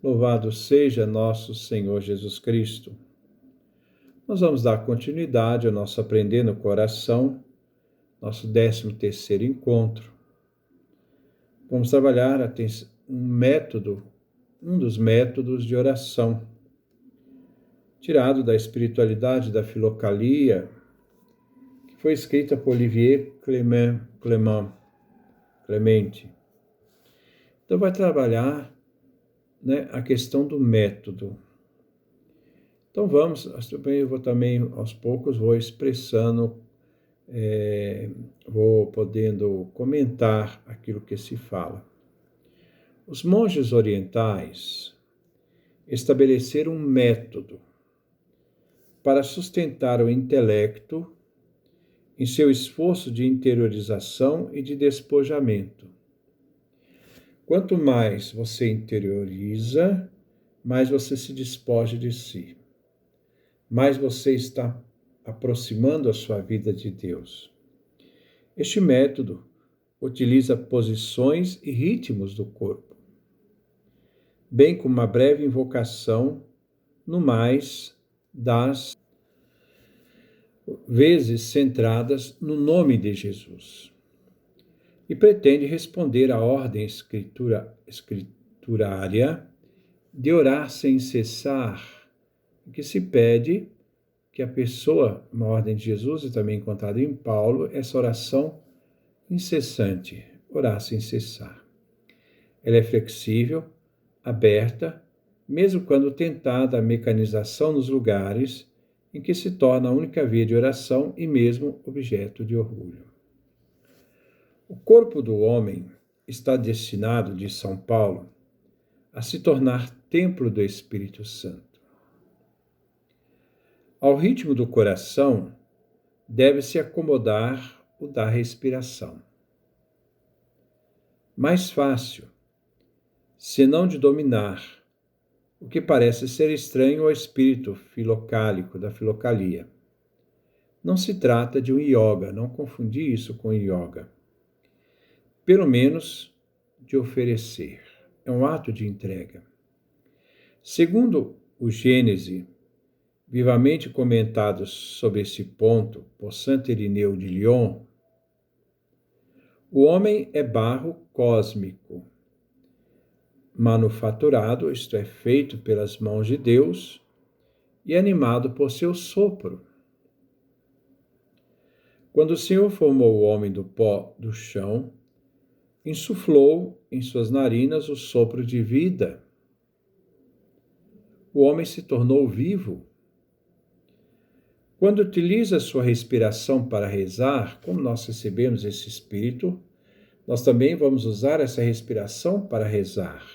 Louvado seja nosso Senhor Jesus Cristo. Nós vamos dar continuidade ao nosso Aprender no Coração, nosso 13º encontro. Vamos trabalhar um dos métodos de oração, tirado da espiritualidade da Filocalia, que foi escrita por Olivier Clemente. Então vai trabalhar a questão do método. Então eu vou também aos poucos, vou expressando, vou podendo comentar aquilo que se fala. Os monges orientais estabeleceram um método para sustentar o intelecto em seu esforço de interiorização e de despojamento. Quanto mais você interioriza, mais você se despoja de si. Mais você está aproximando a sua vida de Deus. Este método utiliza posições e ritmos do corpo, bem como uma breve invocação, no mais das vezes centradas no nome de Jesus. E pretende responder à ordem escriturária de orar sem cessar, que se pede que a pessoa, uma ordem de Jesus e também encontrada em Paulo, essa oração incessante, orar sem cessar. Ela é flexível, aberta, mesmo quando tentada a mecanização nos lugares em que se torna a única via de oração e mesmo objeto de orgulho. O corpo do homem está destinado, diz São Paulo, a se tornar templo do Espírito Santo. Ao ritmo do coração, deve-se acomodar o da respiração. Mais fácil, senão de dominar, o que parece ser estranho ao espírito filocálico da filocalia. Não se trata de um yoga, não confundir isso com yoga. Pelo menos de oferecer. É um ato de entrega. Segundo o Gênese, vivamente comentado sobre esse ponto por Santo Irineu de Lyon, o homem é barro cósmico, manufaturado, isto é, feito pelas mãos de Deus e animado por seu sopro. Quando o Senhor formou o homem do pó do chão, insuflou em suas narinas o sopro de vida. O homem se tornou vivo. Quando utiliza sua respiração para rezar, como nós recebemos esse espírito, nós também vamos usar essa respiração para rezar.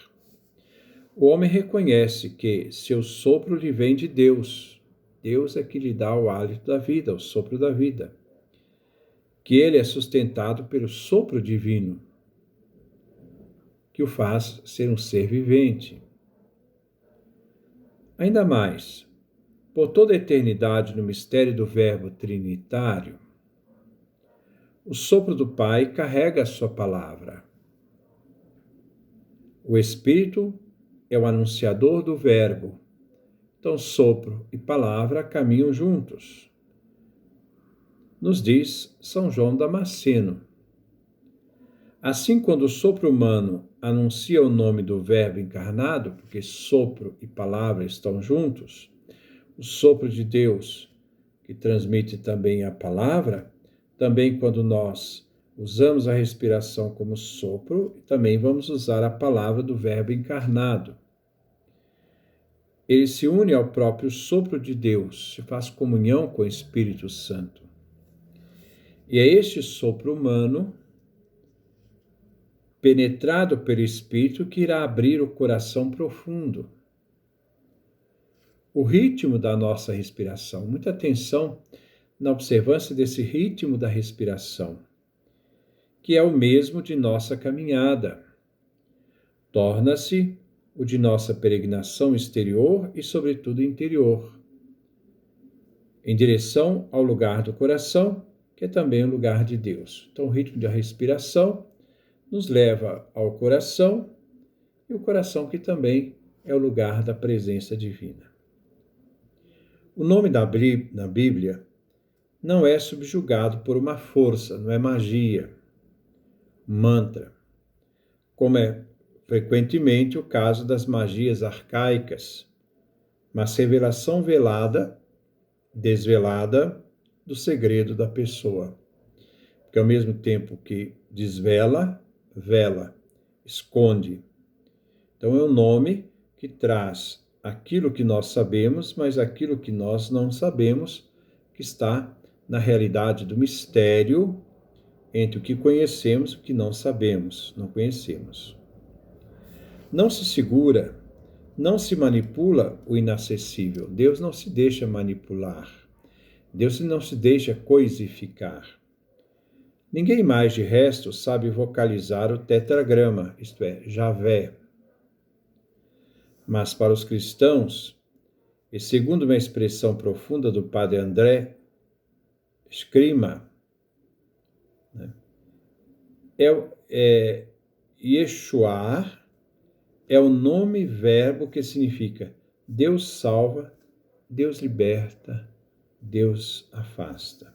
O homem reconhece que seu sopro lhe vem de Deus. Deus é que lhe dá o hálito da vida, o sopro da vida. Que ele é sustentado pelo sopro divino, que o faz ser um ser vivente. Ainda mais, por toda a eternidade no mistério do Verbo Trinitário, o sopro do Pai carrega a sua palavra. O Espírito é o anunciador do Verbo. Então, sopro e palavra caminham juntos. Nos diz São João Damasceno. Assim, quando o sopro humano anuncia o nome do Verbo encarnado, porque sopro e palavra estão juntos, o sopro de Deus, que transmite também a palavra, também quando nós usamos a respiração como sopro, também vamos usar a palavra do Verbo encarnado. Ele se une ao próprio sopro de Deus, se faz comunhão com o Espírito Santo. E é este sopro humano, penetrado pelo Espírito, que irá abrir o coração profundo. O ritmo da nossa respiração. Muita atenção na observância desse ritmo da respiração, que é o mesmo de nossa caminhada. Torna-se o de nossa peregrinação exterior e, sobretudo, interior, em direção ao lugar do coração, que é também o lugar de Deus. Então, o ritmo da respiração nos leva ao coração, e o coração que também é o lugar da presença divina. O nome na Bíblia não é subjugado por uma força, não é magia, mantra, como é frequentemente o caso das magias arcaicas, mas revelação velada, desvelada do segredo da pessoa. Porque ao mesmo tempo que desvela, vela, esconde. Então é um nome que traz aquilo que nós sabemos, mas aquilo que nós não sabemos, que está na realidade do mistério entre o que conhecemos e o que não sabemos, não conhecemos. Não se segura, não se manipula o inacessível. Deus não se deixa manipular. Deus não se deixa coisificar. Ninguém mais, de resto, sabe vocalizar o tetragrama, isto é, Javé. Mas para os cristãos, e segundo uma expressão profunda do padre André Scrima, Yeshua é o nome verbo que significa Deus salva, Deus liberta, Deus afasta.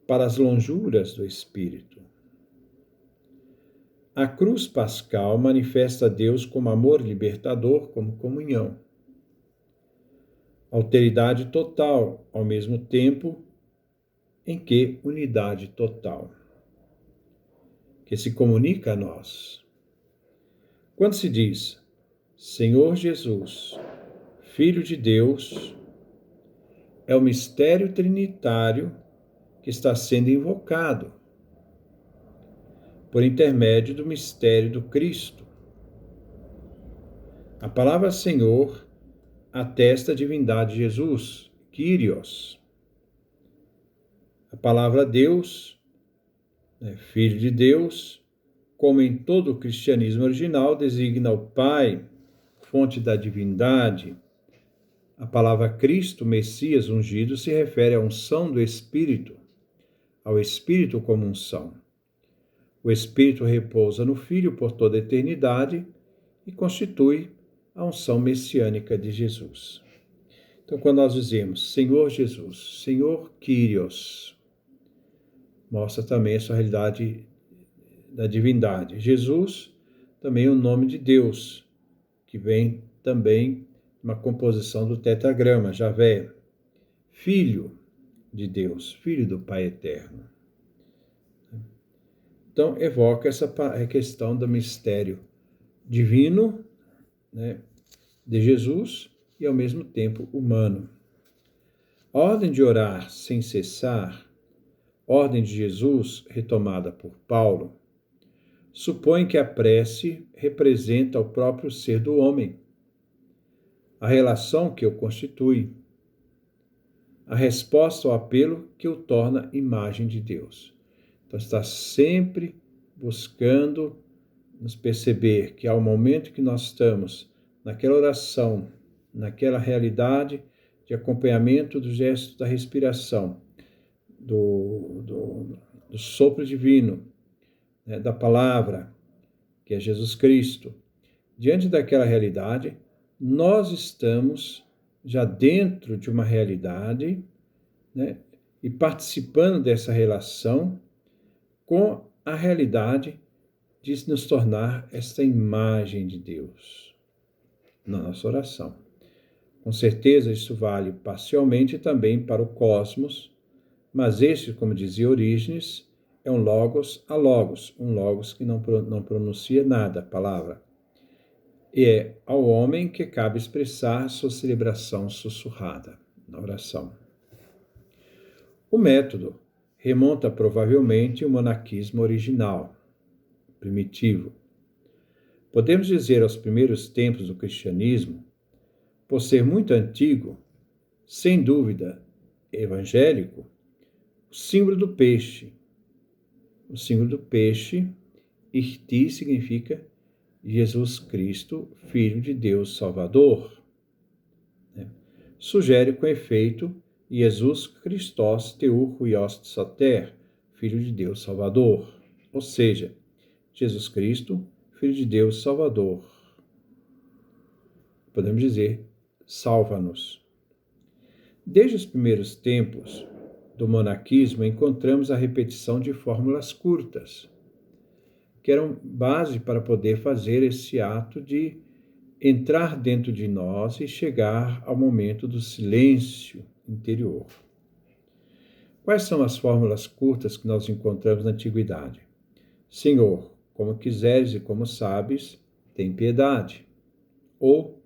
Para as lonjuras do Espírito. A cruz pascal manifesta Deus como amor libertador, como comunhão. Alteridade total, ao mesmo tempo em que unidade total, que se comunica a nós. Quando se diz Senhor Jesus, Filho de Deus, é o mistério trinitário que está sendo invocado por intermédio do mistério do Cristo. A palavra Senhor atesta a divindade de Jesus, Kyrios. A palavra Deus, Filho de Deus, como em todo o cristianismo original, designa o Pai, fonte da divindade. A palavra Cristo, Messias ungido, se refere à unção do Espírito, ao Espírito como unção. O Espírito repousa no Filho por toda a eternidade e constitui a unção messiânica de Jesus. Então, quando nós dizemos Senhor Jesus, Senhor Kyrios, mostra também a sua realidade da divindade. Jesus também é o nome de Deus, que vem também uma composição do tetragrama, Javé, Filho de Deus, Filho do Pai Eterno. Então, evoca essa questão do mistério divino, de Jesus e, ao mesmo tempo, humano. A ordem de orar sem cessar, ordem de Jesus, retomada por Paulo, supõe que a prece representa o próprio ser do homem, a relação que o constitui, a resposta ao apelo que o torna imagem de Deus. Então, está sempre buscando nos perceber que ao momento que nós estamos naquela oração, naquela realidade de acompanhamento do gesto da respiração, do sopro divino, da palavra, que é Jesus Cristo, diante daquela realidade, nós estamos já dentro de uma realidade, e participando dessa relação com a realidade de nos tornar esta imagem de Deus na nossa oração. Com certeza isso vale parcialmente também para o cosmos, mas este, como dizia Orígenes, é um logos a logos, um logos que não pronuncia nada, a palavra. E é ao homem que cabe expressar sua celebração sussurrada na oração. O método remonta provavelmente ao monaquismo original, primitivo. Podemos dizer aos primeiros tempos do cristianismo, por ser muito antigo, sem dúvida evangélico, o símbolo do peixe. O símbolo do peixe, Irti, significa Jesus Cristo, Filho de Deus Salvador. Sugere com efeito Jesus Christos Teur Huios Sater, Filho de Deus Salvador. Ou seja, Jesus Cristo, Filho de Deus Salvador. podemos dizer, salva-nos. Desde os primeiros tempos do monaquismo, encontramos a repetição de fórmulas curtas, que eram base para poder fazer esse ato de entrar dentro de nós e chegar ao momento do silêncio interior. Quais são as fórmulas curtas que nós encontramos na antiguidade? Senhor, como quiseres e como sabes, tem piedade. Ou,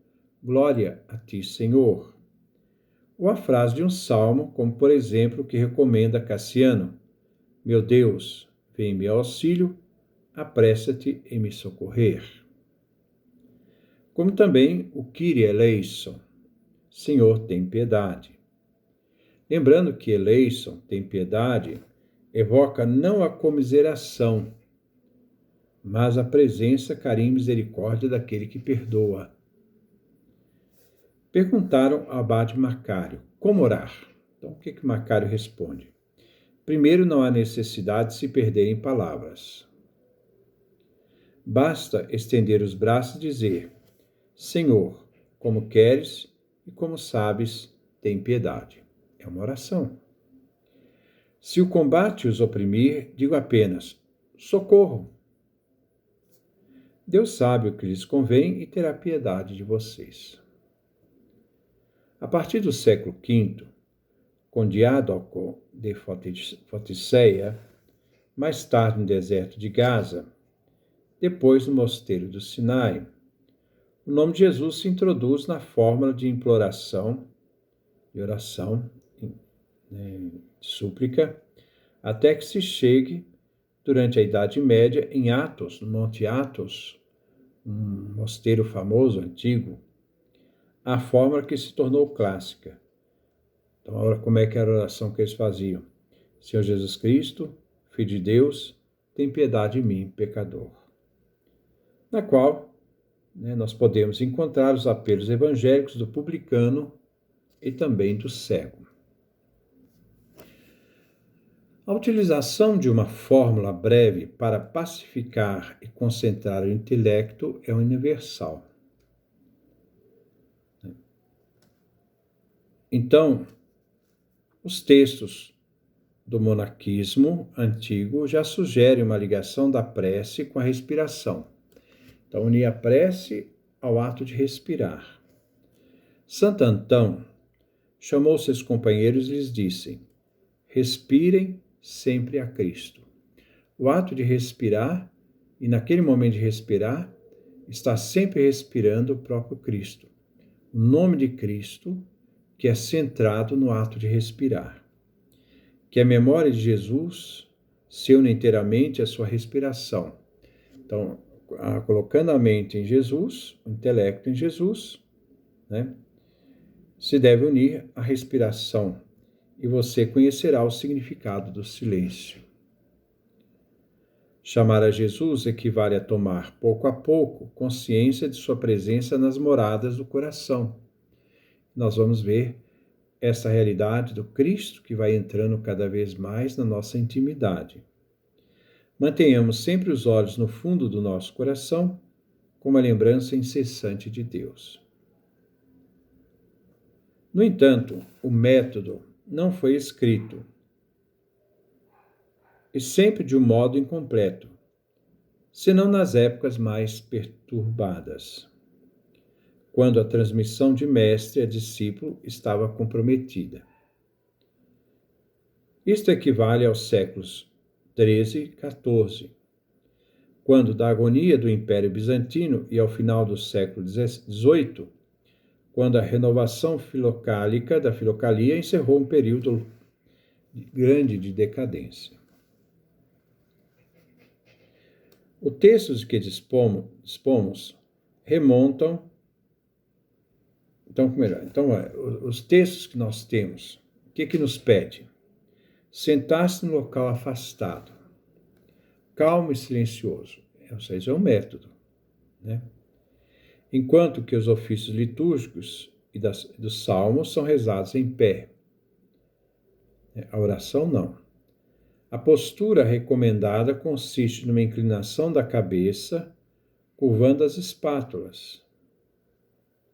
glória a ti, Senhor. Ou a frase de um salmo, como por exemplo o que recomenda Cassiano: meu Deus, vem em meu auxílio, apressa-te em me socorrer. Como também o Kyrie eleison, Senhor, tem piedade. Lembrando que eleison, tem piedade, evoca não a comiseração, mas a presença, carinho e misericórdia daquele que perdoa. Perguntaram ao abade Macário, como orar? Então, o que Macário responde? Primeiro, não há necessidade de se perder em palavras. Basta estender os braços e dizer: Senhor, como queres e como sabes, tem piedade. É uma oração. Se o combate os oprimir, digo apenas: socorro. Deus sabe o que lhes convém e terá piedade de vocês. A partir do século V, com Diádoco de Foticeia, mais tarde no deserto de Gaza, depois no mosteiro do Sinai, o nome de Jesus se introduz na fórmula de imploração, de oração, de súplica, até que se chegue, durante a Idade Média, em Athos, no Monte Athos, um mosteiro famoso, antigo, a fórmula que se tornou clássica. Então, como é que era a oração que eles faziam? Senhor Jesus Cristo, Filho de Deus, tem piedade de mim, pecador. Na qual nós podemos encontrar os apelos evangélicos do publicano e também do cego. A utilização de uma fórmula breve para pacificar e concentrar o intelecto é universal. Então, os textos do monaquismo antigo já sugerem uma ligação da prece com a respiração. Então, unir a prece ao ato de respirar. Santo Antão chamou seus companheiros e lhes disse: respirem sempre a Cristo. O ato de respirar, e naquele momento de respirar, está sempre respirando o próprio Cristo. O nome de Cristo, que é centrado no ato de respirar. Que a memória de Jesus se une inteiramente à sua respiração. Então, colocando a mente em Jesus, o intelecto em Jesus, se deve unir à respiração e você conhecerá o significado do silêncio. Chamar a Jesus equivale a tomar, pouco a pouco, consciência de sua presença nas moradas do coração. Nós vamos ver essa realidade do Cristo que vai entrando cada vez mais na nossa intimidade. Mantenhamos sempre os olhos no fundo do nosso coração, com uma lembrança incessante de Deus. No entanto, o método não foi escrito, e sempre de um modo incompleto, senão nas épocas mais perturbadas, quando a transmissão de mestre a discípulo estava comprometida. Isto equivale aos séculos XIII e XIV, quando da agonia do Império Bizantino e ao final do século XVIII, quando a renovação filocálica da filocalia encerrou um período grande de decadência. Os textos de que dispomos remontam. Os textos que nós temos, o que nos pede? Sentar-se no local afastado, calmo e silencioso. Esse é um método, Enquanto que os ofícios litúrgicos e dos salmos são rezados em pé. A oração não. A postura recomendada consiste numa inclinação da cabeça, curvando as espátulas.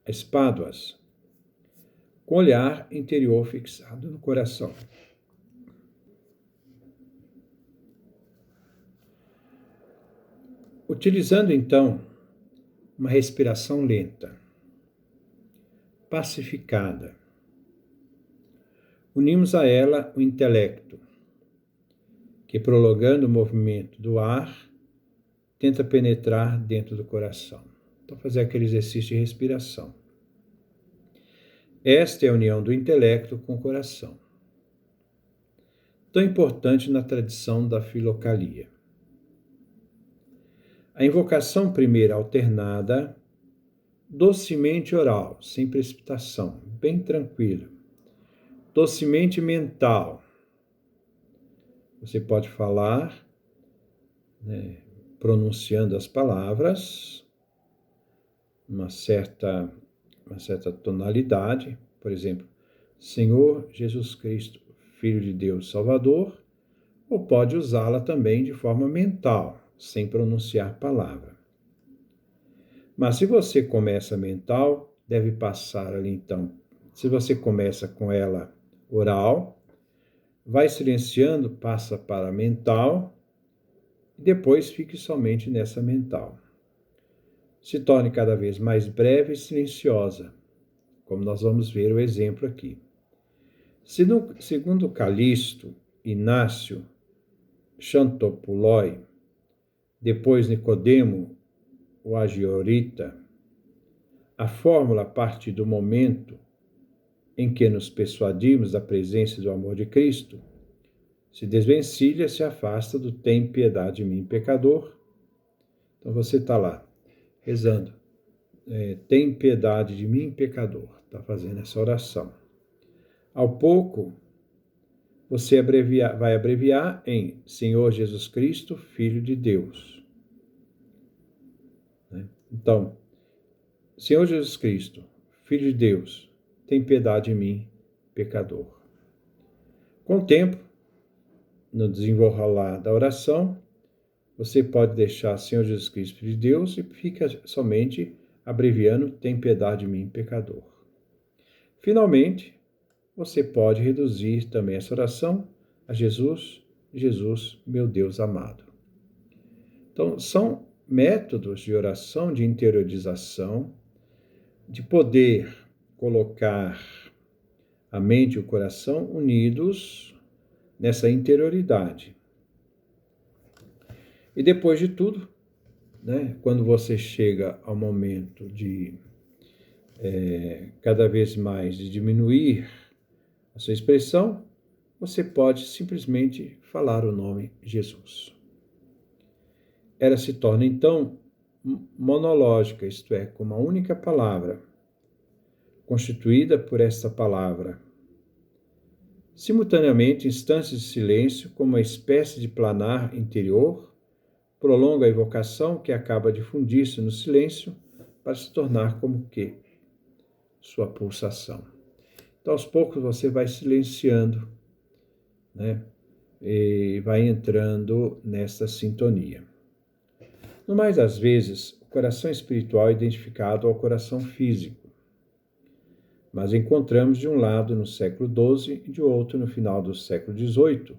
espáduas, com o olhar interior fixado no coração. Utilizando então uma respiração lenta, pacificada, unimos a ela o intelecto, que, prolongando o movimento do ar, tenta penetrar dentro do coração. Então, fazer aquele exercício de respiração. Esta é a união do intelecto com o coração, tão importante na tradição da filocalia. A invocação primeira alternada, docemente oral, sem precipitação, bem tranquila. Docemente mental. Você pode falar, pronunciando as palavras, uma certa tonalidade, por exemplo, Senhor Jesus Cristo, Filho de Deus Salvador, ou pode usá-la também de forma mental, sem pronunciar palavra. Mas se você começa mental, deve passar ali então. Se você começa com ela oral, vai silenciando, passa para mental, e depois fique somente nessa mental. Se torne cada vez mais breve e silenciosa, como nós vamos ver o exemplo aqui. Segundo Calixto, Inácio, Xantopuloi, depois Nicodemo, o Agiorita, a fórmula parte do momento em que nos persuadimos da presença do amor de Cristo, se desvencilha, se afasta do tem piedade de mim, pecador. Então você está lá, rezando, tem piedade de mim, pecador. Está fazendo essa oração. Ao pouco, você vai abreviar em Senhor Jesus Cristo, Filho de Deus. Então, Senhor Jesus Cristo, Filho de Deus, tem piedade de mim, pecador. Com o tempo, no desenrolar da oração, você pode deixar Senhor Jesus Cristo, Filho de Deus, e fica somente abreviando, tem piedade de mim, pecador. Finalmente, você pode reduzir também essa oração a Jesus, Jesus, meu Deus amado. Então, são métodos de oração, de interiorização, de poder colocar a mente e o coração unidos nessa interioridade. E depois de tudo, quando você chega ao momento de cada vez mais de diminuir a sua expressão, você pode simplesmente falar o nome Jesus. Ela se torna então monológica, isto é, com uma única palavra, constituída por esta palavra. Simultaneamente, instâncias de silêncio, como uma espécie de planar interior, prolonga a evocação que acaba de fundir-se no silêncio para se tornar como que sua pulsação. Então, aos poucos, você vai silenciando, e vai entrando nesta sintonia. No mais das vezes, o coração espiritual é identificado ao coração físico, mas encontramos de um lado no século XII e de outro no final do século XVIII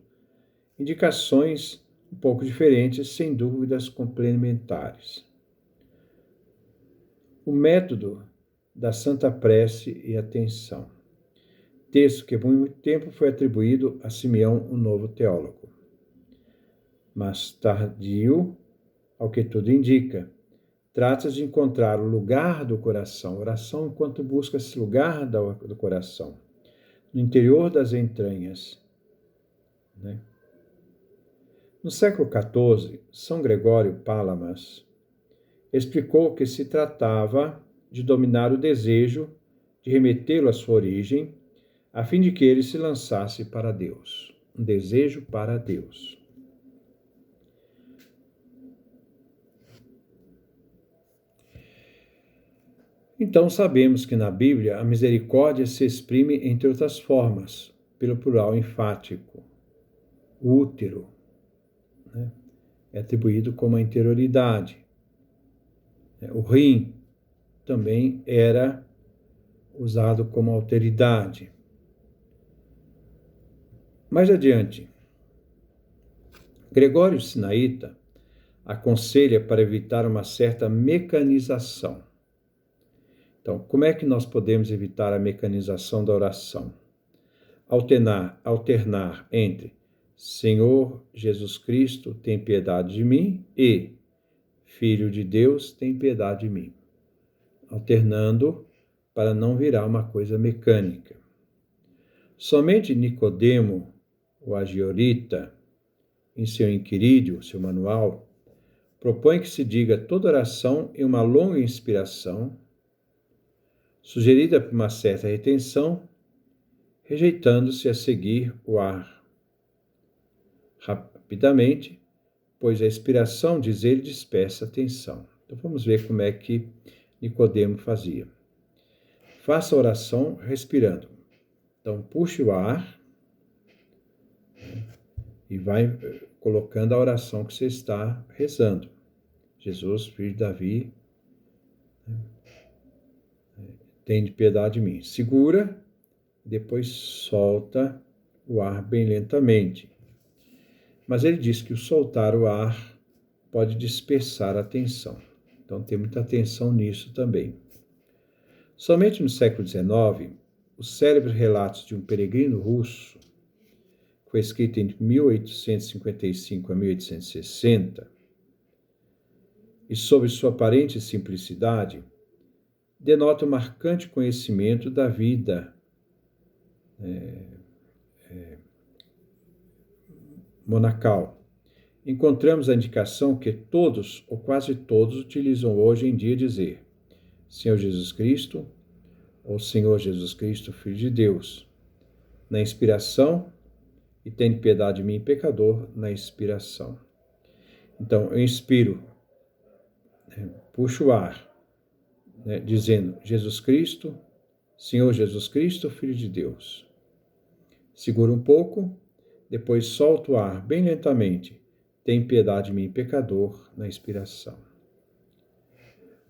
indicações um pouco diferentes, sem dúvidas complementares. O método da Santa Prece e Atenção, texto que por muito tempo foi atribuído a Simeão, o novo teólogo, mas tardio, ao que tudo indica. Trata-se de encontrar o lugar do coração, oração enquanto busca esse lugar do coração, no interior das entranhas. No século XIV, São Gregório Palamas explicou que se tratava de dominar o desejo, de remetê-lo à sua origem, a fim de que ele se lançasse para Deus. Um desejo para Deus. Então sabemos que na Bíblia a misericórdia se exprime entre outras formas, pelo plural enfático. O útero é atribuído como a interioridade. O rim também era usado como alteridade. Mais adiante, Gregório Sinaíta aconselha para evitar uma certa mecanização. Então, como é que nós podemos evitar a mecanização da oração? Alternar entre Senhor Jesus Cristo, tem piedade de mim e Filho de Deus, tem piedade de mim. Alternando para não virar uma coisa mecânica. Somente Nicodemo, o agiorita, em seu inquirídio, seu manual, propõe que se diga toda oração em uma longa inspiração, sugerida por uma certa retenção, rejeitando-se a seguir o ar. Rapidamente, pois a expiração, diz ele, dispersa a tensão. Então vamos ver como é que Nicodemo fazia. Faça a oração respirando. Então puxe o ar e vai colocando a oração que você está rezando. Jesus, filho de Davi, tem piedade de mim. Segura, depois solta o ar bem lentamente. Mas ele diz que o soltar o ar pode dispersar a tensão. Então tem muita atenção nisso também. Somente no século XIX, os célebres relatos de um peregrino russo, que foi escrito entre 1855 a 1860, e sob sua aparente simplicidade, denota um marcante conhecimento da vida monacal. Encontramos a indicação que todos, ou quase todos, utilizam hoje em dia dizer Senhor Jesus Cristo, ou Senhor Jesus Cristo, Filho de Deus, na inspiração, e tem piedade de mim, pecador, na expiração. Então, eu inspiro, puxo o ar, dizendo Jesus Cristo, Senhor Jesus Cristo, Filho de Deus. Seguro um pouco, depois solto o ar bem lentamente. Tem piedade de mim, pecador, na expiração.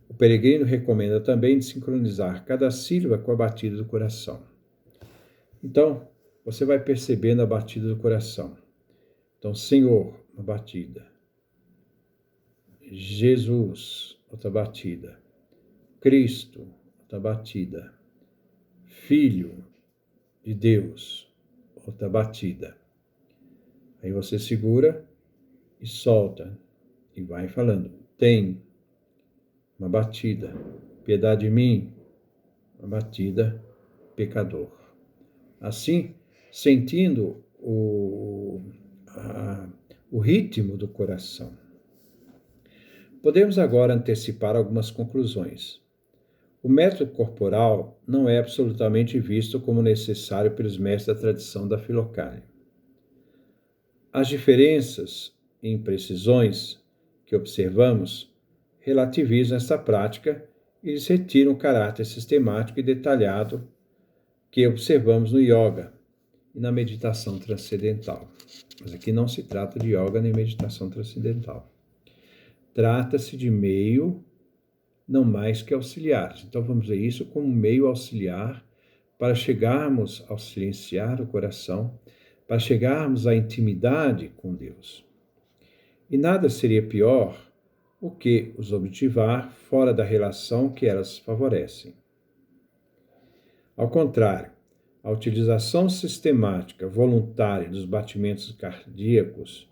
O peregrino recomenda também de sincronizar cada sílaba com a batida do coração. Então, você vai percebendo a batida do coração. Então, Senhor, uma batida. Jesus, outra batida. Cristo, outra batida. Filho de Deus, outra batida. Aí você segura e solta e vai falando. Tem uma batida. Piedade de mim, uma batida. Pecador. Assim, sentindo o ritmo do coração. Podemos agora antecipar algumas conclusões. O método corporal não é absolutamente visto como necessário pelos mestres da tradição da Filocália. As diferenças e imprecisões que observamos relativizam essa prática e lhes retiram o caráter sistemático e detalhado que observamos no yoga e na meditação transcendental. Mas aqui não se trata de yoga nem meditação transcendental. Trata-se de meio, não mais que auxiliares. Então vamos ver isso como meio auxiliar para chegarmos ao silenciar o coração, para chegarmos à intimidade com Deus. E nada seria pior o que os objetivar fora da relação que elas favorecem. Ao contrário, a utilização sistemática, voluntária dos batimentos cardíacos,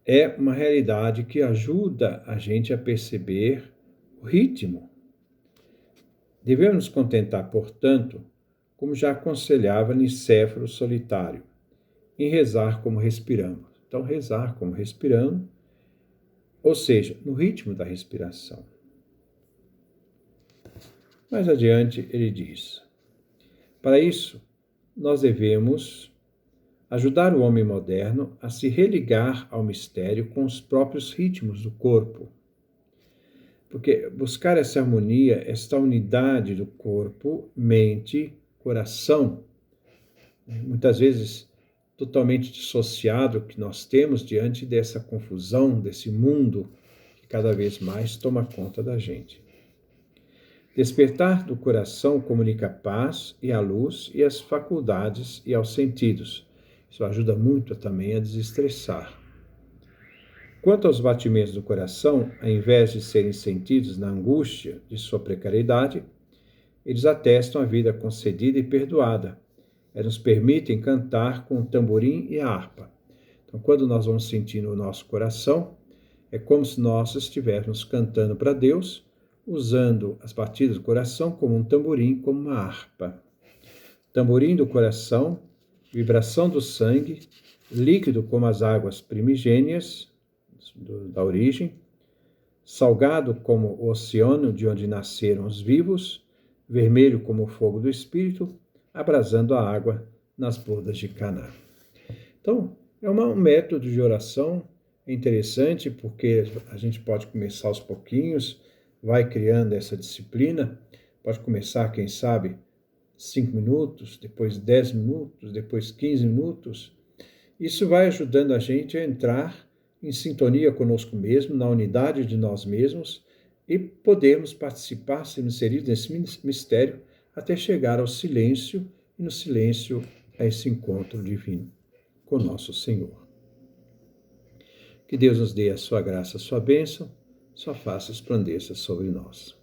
é uma realidade que ajuda a gente a perceber o ritmo. Devemos nos contentar, portanto, como já aconselhava Nicéforo Solitário, em rezar como respiramos. Então, rezar como respirando, ou seja, no ritmo da respiração. Mais adiante, ele diz: para isso, nós devemos ajudar o homem moderno a se religar ao mistério com os próprios ritmos do corpo. Porque buscar essa harmonia, esta unidade do corpo, mente, coração, muitas vezes totalmente dissociado que nós temos diante dessa confusão, desse mundo que cada vez mais toma conta da gente. Despertar do coração comunica a paz e a luz e as faculdades e aos sentidos. Isso ajuda muito também a desestressar. Quanto aos batimentos do coração, ao invés de serem sentidos na angústia de sua precariedade, eles atestam a vida concedida e perdoada. Eles nos permitem cantar com o tamborim e a harpa. Então, quando nós vamos sentindo o nosso coração, é como se nós estivéssemos cantando para Deus, usando as batidas do coração como um tamborim, como uma harpa. Tamborim do coração, vibração do sangue, líquido como as águas primigênias da origem, salgado como o oceano de onde nasceram os vivos, vermelho como o fogo do Espírito, abrasando a água nas bodas de Caná. Então, é um método de oração interessante, porque a gente pode começar aos pouquinhos, vai criando essa disciplina, pode começar, quem sabe, 5 minutos, depois 10 minutos, depois 15 minutos. Isso vai ajudando a gente a entrar em sintonia conosco mesmo, na unidade de nós mesmos, e podermos participar, ser inseridos nesse mistério, até chegar ao silêncio, e no silêncio a esse encontro divino com nosso Senhor. Que Deus nos dê a sua graça, a sua bênção, sua face resplandeça sobre nós.